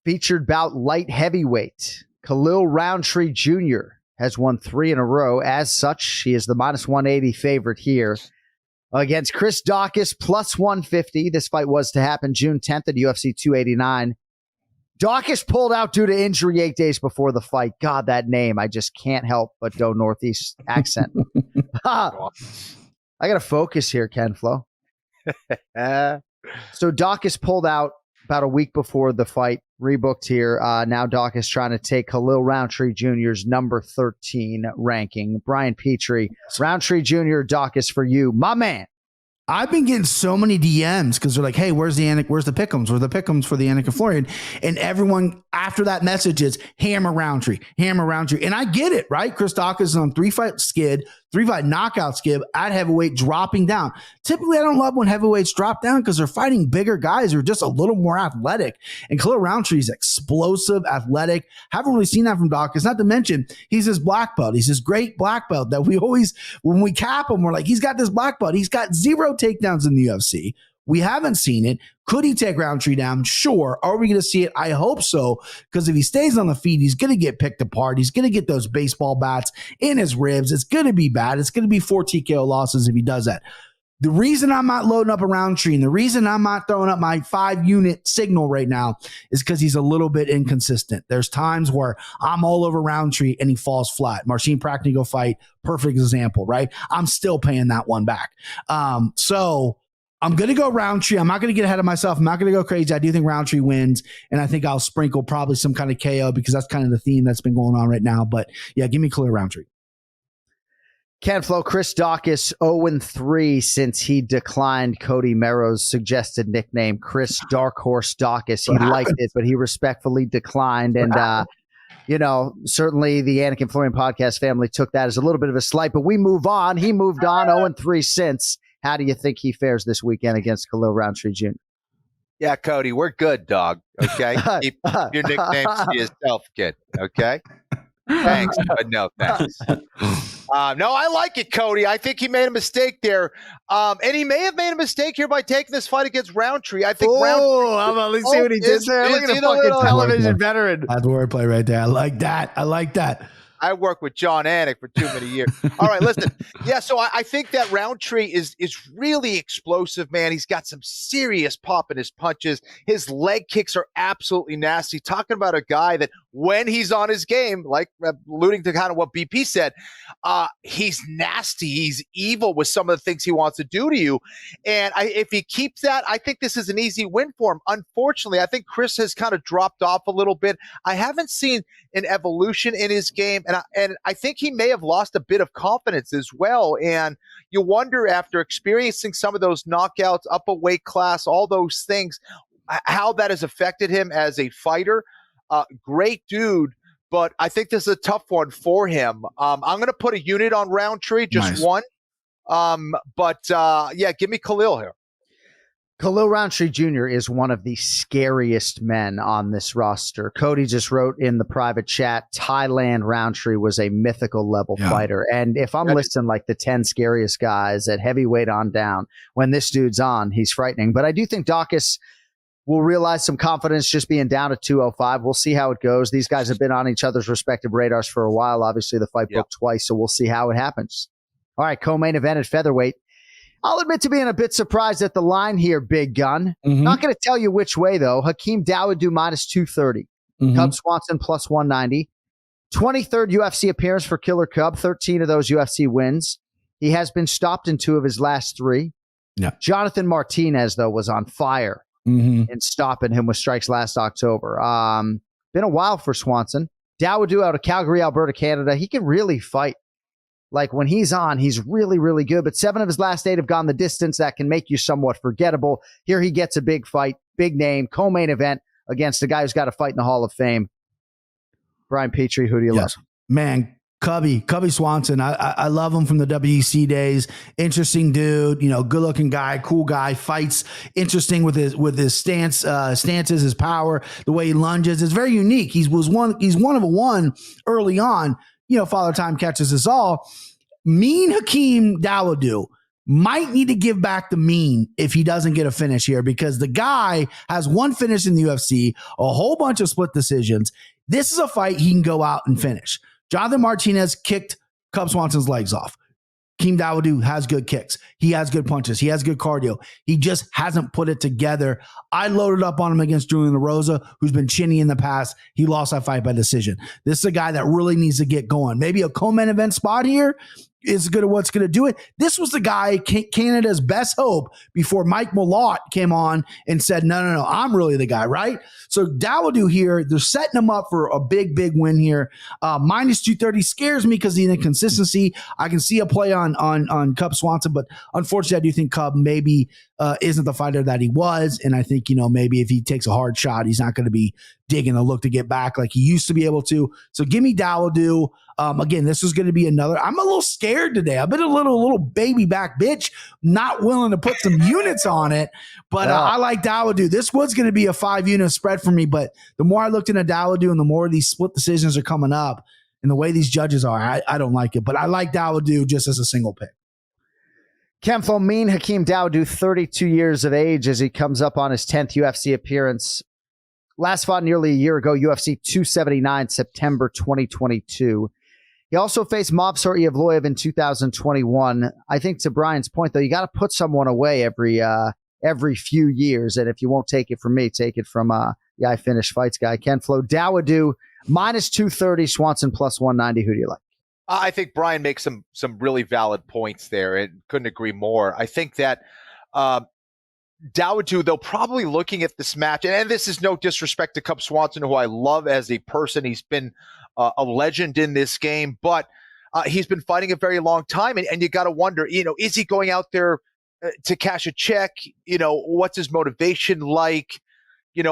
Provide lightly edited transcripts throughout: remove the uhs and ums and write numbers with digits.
featured bout light heavyweight. Khalil Roundtree Jr. has won 3 in a row. As such, he is the minus 180 favorite here against Chris Docus, plus 150. This fight was to happen June 10th at UFC 289. Docus pulled out due to injury 8 days before the fight. God, that name. I just can't help but go Northeast accent. I got to focus here, KenFlo. So Docus pulled out about a week before the fight, rebooked here. Now Docus trying to take Khalil Roundtree Jr.'s number 13 ranking. Brian Petrie, Roundtree Jr., Docus for you, my man. I've been getting so many DMs because they're like, hey, where's the pick'ems? Where's the pick'ems for the Anik and Florian? And everyone after that message is hammer Roundtree. And I get it, right? Chris Docus is on 3-fight knockout skid at heavyweight, dropping down. Typically, I don't love when heavyweights drop down because they're fighting bigger guys who are just a little more athletic. And Khalil Roundtree is explosive, athletic. Haven't really seen that from Docus. Not to mention, he's his black belt. He's his great black belt that we always, when we cap him, we're like, he's got this black belt. He's got 0 takedowns in the UFC. We haven't seen it. Could he take Roundtree down? Sure. Are we going to see it? I hope so, because if he stays on the feet, he's going to get picked apart. He's going to get those baseball bats in his ribs. It's going to be bad. It's going to be 4 TKO losses if he does that. The reason I'm not loading up a Roundtree and the reason I'm not throwing up my 5-unit signal right now is because he's a little bit inconsistent. There's times where I'm all over Roundtree and he falls flat. Marcin Practical fight, perfect example, right? I'm still paying that one back. So I'm going to go Roundtree. I'm not going to get ahead of myself. I'm not going to go crazy. I do think Roundtree wins, and I think I'll sprinkle probably some kind of KO because that's kind of the theme that's been going on right now. But, yeah, give me Khalil Roundtree. KenFlo, Chris Docus, 0-3 since he declined Cody Merrow's suggested nickname, Chris Dark Horse Docus. He liked it, but he respectfully declined. And, certainly the Anik and Florian podcast family took that as a little bit of a slight, but we move on. He moved on, 0-3 since. How do you think he fares this weekend against Khalil Roundtree Jr.? Yeah, Cody, we're good, dog. Okay? Keep your nicknames to yourself, kid. Okay? Thanks, but no thanks. No, I like it, Cody. I think he made a mistake there. And he may have made a mistake here by taking this fight against Roundtree. I think Roundtree. Let's see what he did there. Look at the fucking television veteran. That's wordplay right there. I like that. I worked with John Anik for too many years. All right, listen. Yeah, so I think that Roundtree is really explosive, man. He's got some serious pop in his punches. His leg kicks are absolutely nasty. Talking about a guy that when he's on his game, like alluding to kind of what BP said, he's nasty. He's evil with some of the things he wants to do to you. And if he keeps that, I think this is an easy win for him. Unfortunately, I think Chris has kind of dropped off a little bit. I haven't seen an evolution in his game. And I think he may have lost a bit of confidence as well. And you wonder, after experiencing some of those knockouts, up a weight class, all those things, how that has affected him as a fighter. Great dude, but I think this is a tough one for him. I'm going to put a unit on Roundtree, just one. Yeah, give me Khalil here. Khalil Roundtree Jr. is one of the scariest men on this roster. Cody just wrote in the private chat, Thailand Roundtree was a mythical level fighter. And if I'm listing like the 10 scariest guys at heavyweight on down, when this dude's on, he's frightening. But I do think Docus will realize some confidence just being down at 205. We'll see how it goes. These guys have been on each other's respective radars for a while. Obviously, the fight booked twice, so we'll see how it happens. All right, co-main event at featherweight. I'll admit to being a bit surprised at the line here, big gun. Not going to tell you which way, though. Hakeem Dawodu minus 230. Cub Swanson plus 190. 23rd UFC appearance for Killer Cub. 13 of those UFC wins. He has been stopped in 2 of his last 3. Yeah. Jonathan Martinez, though, was on fire in stopping him with strikes last October. Been a while for Swanson. Dawodu out of Calgary, Alberta, Canada. He can really fight. Like when he's on, he's really, really good. But 7 of his last 8 have gone the distance. That can make you somewhat forgettable. Here he gets a big fight, big name, co-main event against a guy who's got to fight in the Hall of Fame. Brian Petrie, who do you love? Man, Cubby Swanson. I love him from the WEC days. Interesting dude, good looking guy, cool guy, fights interesting with his stances, his power, the way he lunges. It's very unique. He's one of a one early on. Father Time catches us all. Mean Hakeem Dawodu might need to give back the mean if he doesn't get a finish here, because the guy has one finish in the UFC, a whole bunch of split decisions. This is a fight he can go out and finish. Jonathan Martinez kicked Cub Swanson's legs off. Keem Dawodu has good kicks. He has good punches. He has good cardio. He just hasn't put it together. I loaded up on him against Julian LaRosa, who's been chinny in the past. He lost that fight by decision. This is a guy that really needs to get going. Maybe a co-main event spot here is good at what's going to do it. This was the guy, Canada's best hope, before Mike Malott came on and said, no, I'm really the guy, right? So Dawodu here, they're setting him up for a big win here. Minus 230 scares me because of the inconsistency. I can see a play on Cub Swanson, but unfortunately, I do think Cub maybe isn't the fighter that he was. And I think, maybe if he takes a hard shot, he's not going to be digging a look to get back like he used to be able to. So give me Dawodu. Again, this is going to be another. I'm a little scared today. I've been a little baby back bitch, not willing to put some units on it, but I like Dawodu. This was going to be a 5-unit spread for me, but the more I looked into Dawodu and the more these split decisions are coming up and the way these judges are, I don't like it, but I like Dawodu just as a single pick. KenFlo, mean Hakeem Dawodu, 32 years of age, as he comes up on his 10th UFC appearance. Last fought nearly a year ago, UFC 279, September 2022. He also faced Movsar Evloev in 2021. I think to Brian's point, though, you got to put someone away every few years. And if you won't take it from me, take it from the I Finish Fights guy, KenFlo. Dawodu, minus 230, Swanson plus 190. Who do you like? I think Brian makes some really valid points there, and couldn't agree more. I think that Dawodu, though, probably looking at this match, and this is no disrespect to Cub Swanson, who I love as a person. He's been a legend in this game, but he's been fighting a very long time, and you got to wonder, is he going out there to cash a check? What's his motivation like?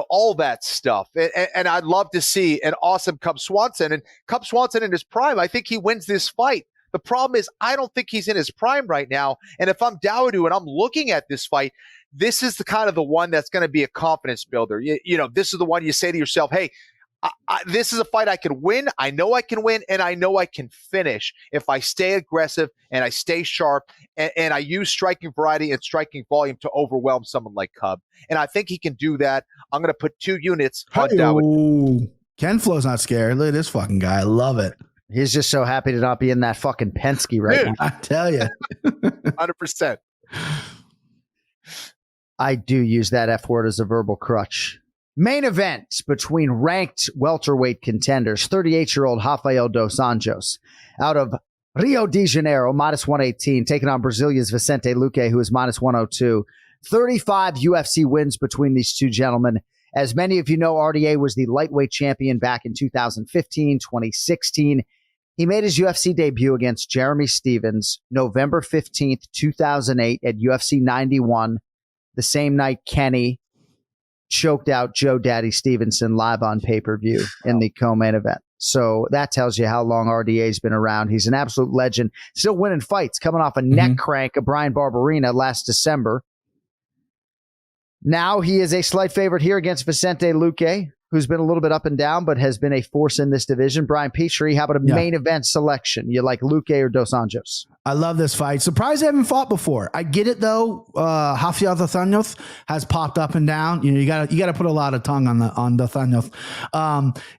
All that stuff. And I'd love to see an awesome Cub Swanson. And Cub Swanson in his prime, I think he wins this fight. The problem is I don't think he's in his prime right now. And if I'm Dawodu and I'm looking at this fight, this is the one that's going to be a confidence builder. This is the one you say to yourself, hey, this is a fight I can win. I know I can win, and I know I can finish if I stay aggressive and I stay sharp and I use striking variety and striking volume to overwhelm someone like Cub. And I think he can do that. I'm going to put 2 units on Dawodu. KenFlo's not scared. Look at this fucking guy. I love it. He's just so happy to not be in that fucking Penske right now. I tell you. 100%. I do use that F word as a verbal crutch. Main event between ranked welterweight contenders, 38-year-old Rafael dos Anjos out of Rio de Janeiro, minus 118, taking on Brazilia's Vicente Luque, who is minus 102. 35 UFC wins between these two gentlemen. As many of you know, RDA was the lightweight champion back in 2015, 2016. He made his UFC debut against Jeremy Stevens November 15th, 2008 at UFC 91. The same night, Kenny choked out Joe Daddy Stevenson live on pay-per-view in the co-main event. So that tells you how long RDA's been around. He's an absolute legend, still winning fights, coming off a neck crank of Brian Barberina last December. Now he is a slight favorite here against Vicente Luque, who's been a little bit up and down, but has been a force in this division. Brian Petrie, how about a main event selection? You like Luque or Dos Anjos? I love this fight. Surprised they haven't fought before. I get it though. Rafael dos Anjos has popped up and down. You gotta put a lot of tongue on dos Anjos.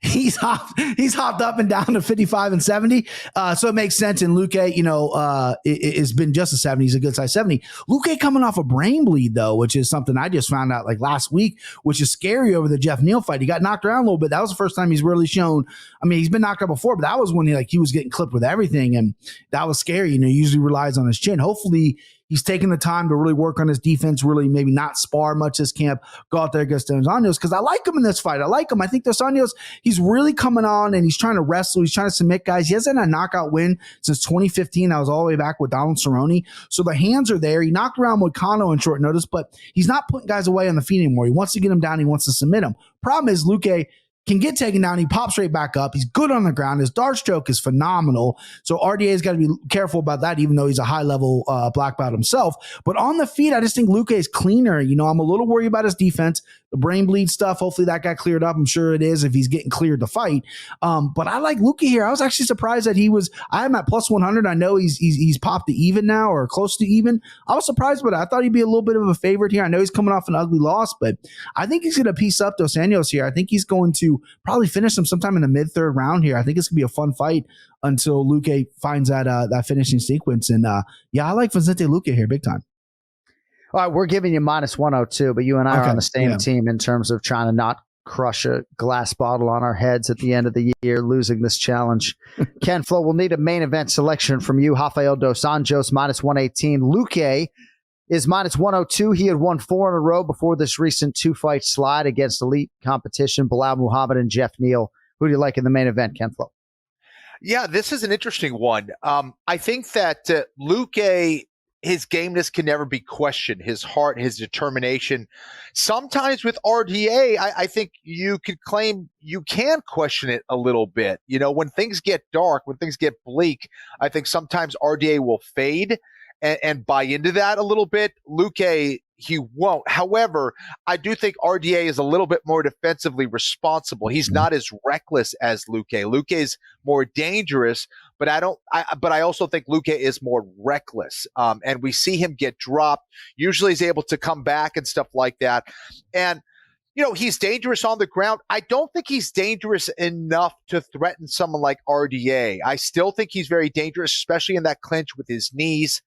He's hopped up and down to 55 and 70. So it makes sense. And Luque, it's been just a 70. He's a good size 70. Luque coming off a brain bleed though, which is something I just found out like last week, which is scary over the Jeff Neal fight. He got knocked around a little bit. That was the first time he's really shown. I mean, he's been knocked out before, but that was when he was getting clipped with everything, and that was scary. He usually relies on his chin. Hopefully, he's taking the time to really work on his defense. Really, maybe not spar much this camp. Go out there against Dos Anjos because I like him in this fight. I like him. I think Dos Anjos, he's really coming on and he's trying to wrestle. He's trying to submit guys. He hasn't had a knockout win since 2015. That was all the way back with Donald Cerrone. So the hands are there. He knocked around Moicano in short notice, but he's not putting guys away on the feet anymore. He wants to get him down. He wants to submit him. Problem is, Luque can get taken down. He pops right back up. He's good on the ground. His dart stroke is phenomenal. So RDA's got to be careful about that, even though he's a high-level black belt himself. But on the feet, I just think Luque is cleaner. You know, I'm a little worried about his defense. The brain bleed stuff, hopefully that got cleared up. I'm sure it is if he's getting cleared to fight. But I like Luque here. I was actually surprised that I have him at plus 100. I know he's popped to even now or close to even. I was surprised, but I thought he'd be a little bit of a favorite here. I know he's coming off an ugly loss, but I think he's going to piece up Dos Anjos here. I think he's going to probably finish him sometime in the mid-third round here. I think it's going to be a fun fight until Luque finds that finishing sequence. And I like Vicente Luque here big time. All right, we're giving you minus 102, but you and I are on the same team in terms of trying to not crush a glass bottle on our heads at the end of the year, losing this challenge. KenFlo, we'll need a main event selection from you. Rafael Dos Anjos, minus 118. Luque is minus 102. He had won 4 in a row before this recent 2-fight slide against elite competition, Bilal Muhammad and Jeff Neal. Who do you like in the main event, KenFlo? Yeah, this is an interesting one. I think that Luque, his gameness can never be questioned. His heart, his determination. Sometimes with RDA, I think you could claim you can question it a little bit. You know, when things get dark, when things get bleak, I think sometimes RDA will fade and buy into that a little bit. Luque, he won't. However, I do think RDA is a little bit more defensively responsible. He's not as reckless as Luque. Luque is more dangerous, but I also think Luque is more reckless. And we see him get dropped. Usually he's able to come back and stuff like that. And you know, he's dangerous on the ground. I don't think he's dangerous enough to threaten someone like RDA. I still think he's very dangerous, especially in that clinch with his knees.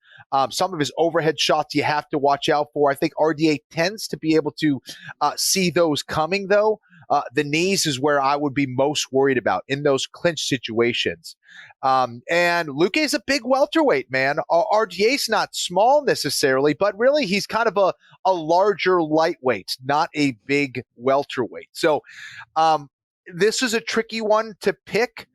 Some of his overhead shots you have to watch out for. I think RDA tends to be able to see those coming, though. The knees is where I would be most worried about in those clinch situations. And Luque is a big welterweight, man. RDA's not small necessarily, but really he's kind of a larger lightweight, not a big welterweight. So this is a tricky one to pick.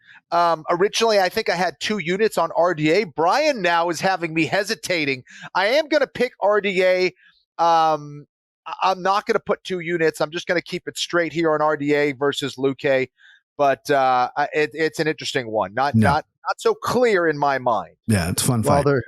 Originally, I think I had 2 units on RDA. Brian now is having me hesitating. I am going to pick RDA. I'm not going to put 2 units. I'm just going to keep it straight here on RDA versus Luque. But it's an interesting one. Not so clear in my mind. Yeah, it's a fun fight. Well,